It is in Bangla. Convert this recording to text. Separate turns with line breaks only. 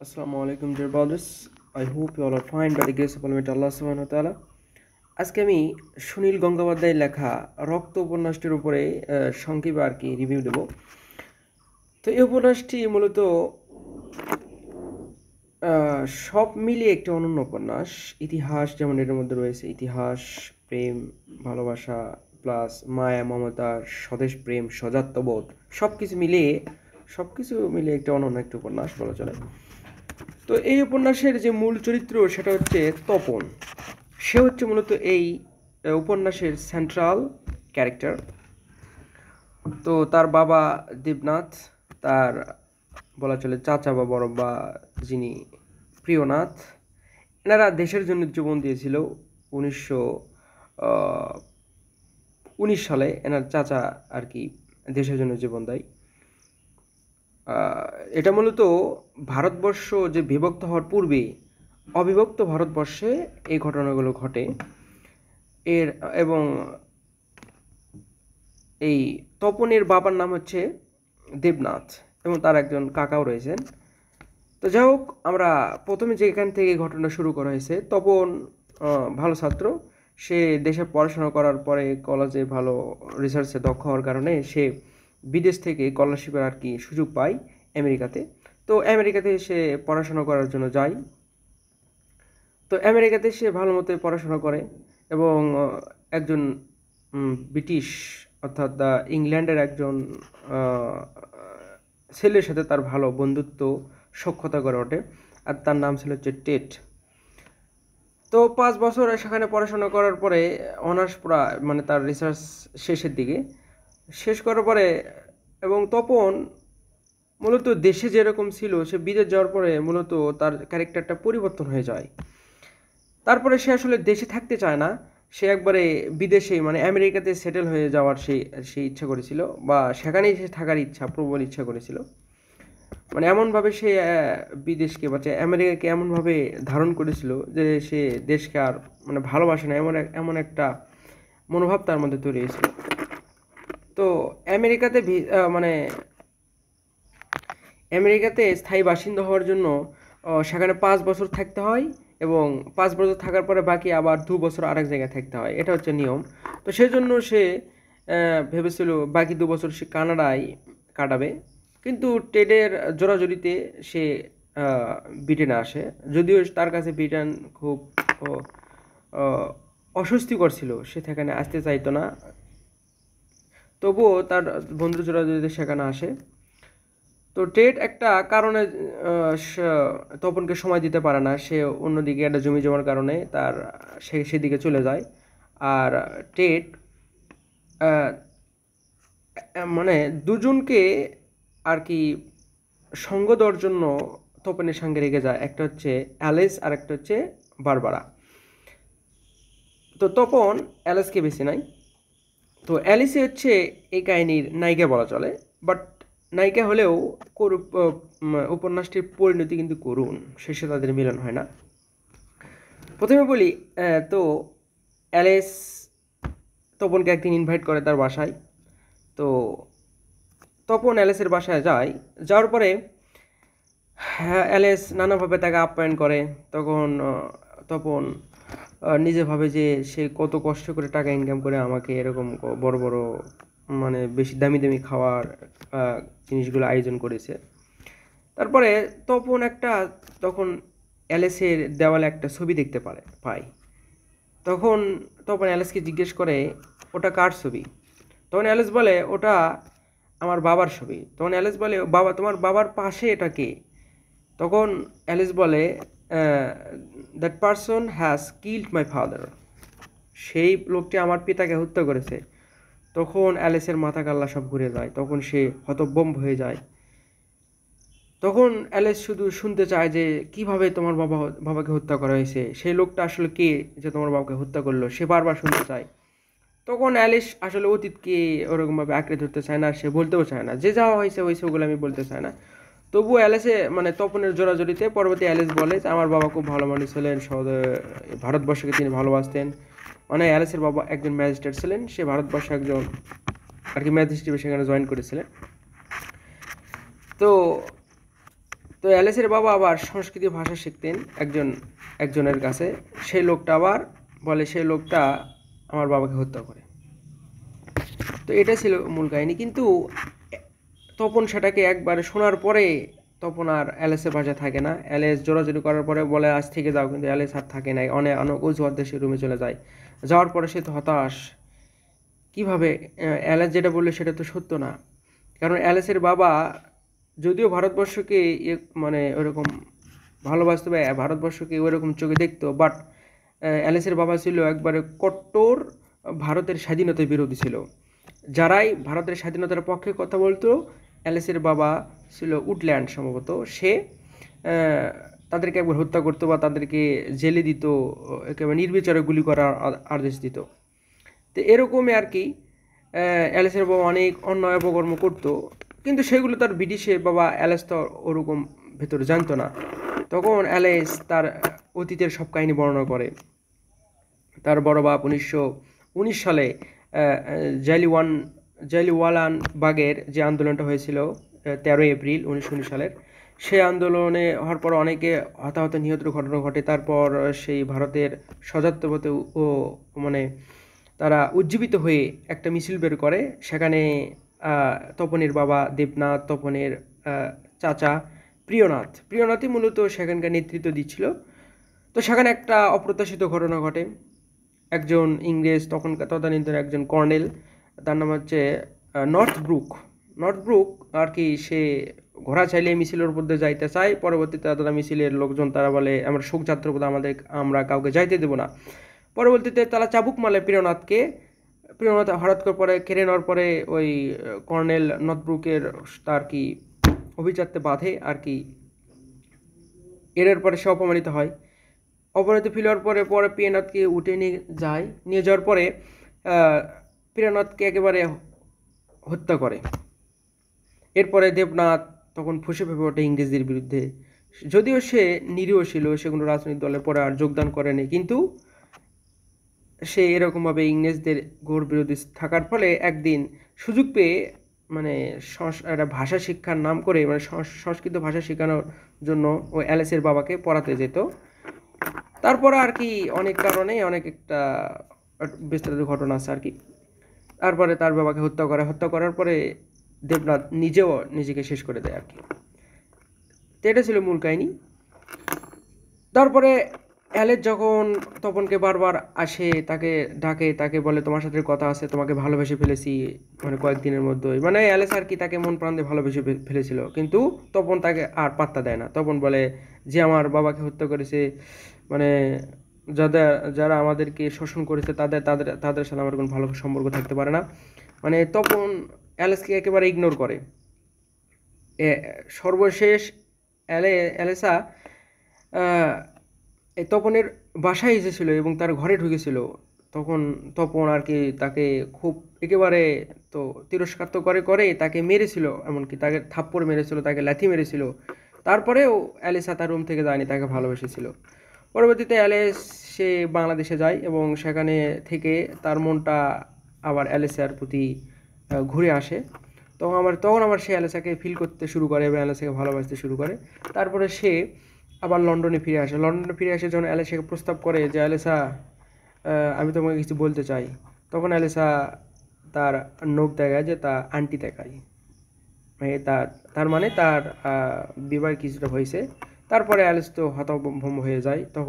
Assalamu alaikum dear brothers. I hope you all are fine by the grace of Almighty Allah subhanahu wa ta'ala. আজকে আমি সুনীল গঙ্গোপাধ্যায়ের লেখা রক্ত উপন্যাসটির উপরে সংক্ষেপে আর কি রিভিউ দেব। তো এই উপন্যাসটি মূলত সব মিলিয়ে একটি অনন্য উপন্যাস। ইতিহাস যেমন এর মধ্যে রয়েছে, ইতিহাস, প্রেম, ভালোবাসা, প্লাস মায়া, মমতা, স্বদেশ প্রেম, স্বজাত্যবোধ, সব কিছু মিলিয়ে একটা অনন্য একটি উপন্যাস বলা চলে। তো এই উপন্যাসের যে মূল চরিত্র সেটা হচ্ছে তপন। সে হচ্ছে মূলত এই উপন্যাসের সেন্ট্রাল ক্যারেক্টার। তো তার বাবা দেবনাথ, তার বলা চলে চাচা বা বড়ব্বা যিনি প্রিয়নাথ, এনারা দেশের জন্য জীবন দিয়েছিল 1919 সালে। এনার চাচা আর কি দেশের জন্য জীবন দেয়। এটা মূলত ভারতবর্ষ যে বিভক্ত হওয়ার পূর্বে অবিভক্ত ভারতবর্ষে এই ঘটনাগুলো ঘটে। এবং এই তপনের বাবার নাম হচ্ছে দেবনাথ এবং তার একজন কাকাও রয়েছেন। তো যাই হোক, আমরা প্রথমে যেখান থেকে ঘটনা শুরু করা হয়েছে, তপন ভালো ছাত্র। সে দেশে পড়াশোনা করার পরে কলেজে ভালো রিসার্চে দক্ষ হওয়ার কারণে সে বিদেশ থেকে স্কলারশিপের আর কি সুযোগ পায় আমেরিকাতে। তো আমেরিকাতে সে পড়াশোনা করার জন্য যায়। তো আমেরিকাতে সে ভালো মতো পড়াশোনা করে এবং একজন ব্রিটিশ অর্থাৎ ইংল্যান্ডের একজন ছেলের সাথে তার ভালো বন্ধুত্ব সখ্যতা করে ওঠে, আর তার নাম ছিল হচ্ছে টেট। তো 5 বছর সেখানে পড়াশোনা করার পরে অনার্স পুরা মানে তার রিসার্চ শেষের দিকে শেষ করার পরে, এবং তপন মূলত দেশে যেরকম ছিল সে বিদেশ যাওয়ার পরে মূলত তার ক্যারেক্টারটা পরিবর্তন হয়ে যায়। তারপরে সে আসলে দেশে থাকতে চায় না, সে একবারে বিদেশে মানে আমেরিকাতে সেটেল হয়ে যাওয়ার সে ইচ্ছা করেছিল, বা সেখানেই সে থাকার প্রবল ইচ্ছা করেছিল। মানে এমনভাবে সে বিদেশকে বা আমেরিকাকে এমনভাবে ধারণ করেছিল যে সে দেশকে আর মানে ভালোবাসে না, এমন একটা মনোভাব তার মধ্যে তৈরি হয়েছিল। তো আমেরিকাতে স্থায়ী বাসিন্দা হওয়ার জন্য সেখানে 5 বছর থাকতে হয়, এবং 5 বছর থাকার পরে বাকি আবার 2 বছর আরেক জায়গায় থাকতে হয়, এটা হচ্ছে নিয়ম। তো সেজন্য সে ভেবেছিল বাকি 2 বছর সে কানাডায় কাটাবে। কিন্তু টেডের জোরাজুরিতে সে ব্রিটেনে আসে, যদিও তার কাছে ব্রিটেন খুব অস্বস্তিকর ছিল, সে সেখানে আসতে চাইতো না। তবুও তার বন্ধু জোরাজুরিতে সেখানে আসে। তো টেট একটা কারণে তপনকে সময় দিতে পারে না, সে অন্যদিকে একটা জমি জমার কারণে সেদিকে চলে যায়। আর টেট মানে দুজনকে আর কি সঙ্গ দেওয়ার জন্য তপনের সঙ্গে রেগে যায়। একটা হচ্ছে অ্যালিস আর একটা হচ্ছে বারবারা। তো তপন অ্যালিসকে বেছে নেয়। তো অ্যালিসে হচ্ছে এই কাহিনীর নায়িকা বলা চলে, বাট নায়িকা হলেও উপন্যাসটির পরিণতি কিন্তু করুণ, শেষে তাদের মিলন হয় না। প্রথমে বলি, তো অ্যালিস তপনকে একদিন ইনভাইট করে তার বাসায়। তো তপন অ্যালিসের বাসায় যাওয়ার পরে অ্যালিস নানাভাবে তাকে আপ্যায়ন করে। তখন তপন নিজে ভাবে যে সে কত কষ্ট করে টাকা ইনকাম করে আমাকে এরকম বড় বড় মানে বেশি দামি দামি খাওয়ার জিনিসগুলো আয়োজন করেছে। তারপরে তপন তখন অ্যালিসের দেওয়ালে একটা ছবি দেখতে পায়। তখন তপন অ্যালিসকে জিজ্ঞেস করে ওটা কার ছবি। তখন অ্যালিস বলে ওটা আমার বাবার ছবি। তখন অ্যালিস বলে বাবা, তোমার বাবার পাশে এটা কে? তখন অ্যালিস বলে that person has killed my father, সেই লোকটি আমার পিতাকে হত্যা করেছে। তখন অ্যালিসের মাথা কাল্লা সব ঘুরে যায়, তখন সে হতভম্ব হয়ে যায়। তখন অ্যালিস শুধু শুনতে চায় যে কিভাবে তোমার বাবাকে হত্যা করা হয়েছে, সেই লোকটা আসলে কে যে তোমার বাবাকে হত্যা করলো, সে বারবার শুনতে চায়। তখন অ্যালিস আসলে অতীতকে ওরকমভাবে আঁকড়ে ধরতে চায় না, সে বলতেও চায় না যে যাওয়া হয়েছে ওগুলো আমি বলতে চায় না। তবুও অ্যালিসে মানে তপনের জোরাজোরিতে পরবর্তী অ্যালিস বলে যে আমার বাবা খুব ভালো মানুষ ছিলেন, ভারতবর্ষকে তিনি ভালোবাসতেন। মানে অ্যালিসের বাবা একজন ম্যাজিস্ট্রেট ছিলেন, সে ভারতবর্ষে একজন আর কি ম্যাজিস্ট্রেট সেখানে জয়েন করেছিলেন। তো তো অ্যালেসের বাবা আবার সংস্কৃত ভাষা শিখতেন একজনের কাছে। সেই লোকটা আবার বলে সেই লোকটা আমার বাবাকে হত্যা করে। তো এটা ছিল মূল কাহিনী। কিন্তু তপন সেটাকে একবার শোনার পরে তপন আর অ্যালেসের পাশে থাকে না। অ্যালেস জোরাজুরি করার পরে বলে আজ থেকে যাও, কিন্তু অ্যালেস আর থাকে নাই, অনেক অনেক অজুহাত দিয়ে সে রুমে চলে যায়। যাওয়ার পরে সে তো হতাশ, কিভাবে অ্যালেস যেটা বললো সেটা তো সত্য না। কারণ অ্যালেসের বাবা যদিও ভারতবর্ষকে মানে ওরকম ভালোবাসতো বা ভারতবর্ষকে ওইরকম চোখে দেখতো, বাট অ্যালেসের বাবা ছিল একবারে কট্টর ভারতের স্বাধীনতার বিরোধী ছিল। যারাই ভারতের স্বাধীনতার পক্ষে কথা বলতো, অ্যালেসের বাবা ছিল উডল্যান্ড সম্ভবত, সে তাদেরকে একবার হত্যা করতো বা তাদেরকে জেলে দিত, একেবারে নির্বিচারে গুলি করার আদেশ দিত। তো এরকমই আর কি অ্যালেসের বাবা অনেক অন্যায় অপকর্ম করতো, কিন্তু সেগুলো তার ব্রিটিশে বাবা অ্যালেস তো ওরকম ভেতরে জানতো না। তখন অ্যালেস তার অতীতের সব কাহিনী বর্ণনা করে। তার বড় বাপ 1919 সালে জালিওয়ালান বাগের যে আন্দোলনটা হয়েছিল 13 এপ্রিল 1919 সালের, সেই আন্দোলনে হওয়ার পর অনেকে হতাহত নিহতের ঘটনা ঘটে। তারপর সেই ভারতের সজাত্যপথে ও মানে তারা উজ্জীবিত হয়ে একটা মিছিল বের করে। সেখানে তপনের বাবা দেবনাথ, তপনের চাচা প্রিয়নাথই মূলত সেখানকার নেতৃত্ব দিচ্ছিল। তো সেখানে একটা অপ্রত্যাশিত ঘটনা ঘটে। একজন ইংরেজ তদানীন্তন একজন কর্নেল, তার নাম হচ্ছে নর্থব্রুক আর কি, সে ঘোড়া চাইলে মিছিলের উপর দিয়ে যাইতে চায়। পরবর্তীতে তারা মিছিলের লোকজন তারা বলে আমরা শোকযাত্রার উপর আমরা কাউকে যাইতে দেবো না। পরবর্তীতে তারা চাবুক মালে প্রিয়নাথ হঠাৎ করে পরে কেড়ে নেওয়ার পরে ওই কর্নেল নর্থব্রুকের তার কি অভিজাত্যে বাঁধে আর কি। এর পরে সে অপমানিত হয়। অপরাধী ফিল হওয়ার পরে প্রিয়নাথকে উঠে নিয়ে যাওয়ার পরে প্রিয়নাথকে একেবারে হত্যা করে। এরপরে দেবনাথ তখন ফুঁসে ফেপে ওঠে ইংরেজদের বিরুদ্ধে। যদিও সে নিরীহ ছিল, সে কোনো রাজনৈতিক দলে পরে আর যোগদান করেনি, কিন্তু সে এরকমভাবে ইংরেজদের ঘোর বিরোধী থাকার ফলে একদিন সুযোগ পেয়ে মানে একটা ভাষা শিক্ষার নাম করে মানে সংস্কৃত ভাষা শেখানোর জন্য ওই অ্যালেসের বাবাকে পড়াতে যেত। তারপরে আর কি অনেক কারণে অনেক একটা বিস্তারিত ঘটনা আছে আর কি। তারপরে তার বাবাকে হত্যা করার পরে দেবনাথ নিজেও নিজেকে শেষ করে দেয় আর কি। তো এটা ছিল মূল কাহিনী। তারপরে অ্যালেস যখন তপনকে বারবার আসে, তাকে ডাকে, তাকে বলে তোমার সাথে কথা আছে, তোমাকে ভালোবেসে ফেলেছি মানে কয়েকদিনের মধ্যেই, মানে অ্যালেস আর কি তাকে মন প্রাণ দিয়ে ভালোবেসে ফেলেছিল। কিন্তু তপন তাকে আর পাত্তা দেয় না। তপন বলে যে আমার বাবাকে হত্যা করেছে, মানে যারা আমাদেরকে শোষণ করেছে তাদের সাথে আমার কোনো ভালো সম্পর্ক থাকতে পারে না। মানে তপন অ্যালেসকে একেবারে ইগনোর করে। সর্বশেষ অ্যালেসা এই তপনের বাসায় এসেছিল এবং তার ঘরে ঢুকেছিল। তখন তপন আর কি তাকে খুব একেবারে তো তিরস্কার তো করে তাকে মেরেছিল, এমনকি তাকে থাপ্পড় মেরেছিল, তাকে লাথি মেরেছিল। তারপরেও অ্যালেসা তার রুম থেকে যায়নি, তাকে ভালোবেসেছিল। পরবর্তীতে অ্যালেস সে বাংলাদেশে যায় এবং সেখানে থেকে তার মনটা আবার অ্যালেসার প্রতি ঘুরে আসে। তখন আবার সে অ্যালেসাকে ফিল করতে শুরু করে এবং অ্যালেসাকে ভালোবাসতে শুরু করে। তারপরে সে আবার লন্ডনে ফিরে আসে যখন অ্যালেসাকে প্রস্তাব করে যে অ্যালেসা আমি তোমাকে কিছু বলতে চাই। তখন অ্যালেসা তার নখ দেখায়, যে তার আন্টি দেখায়, তার মানে তার বিবাহ কিছুটা হয়েছে। তারপরে অ্যালেস তো হতভম্ব হয়ে যায়। তখন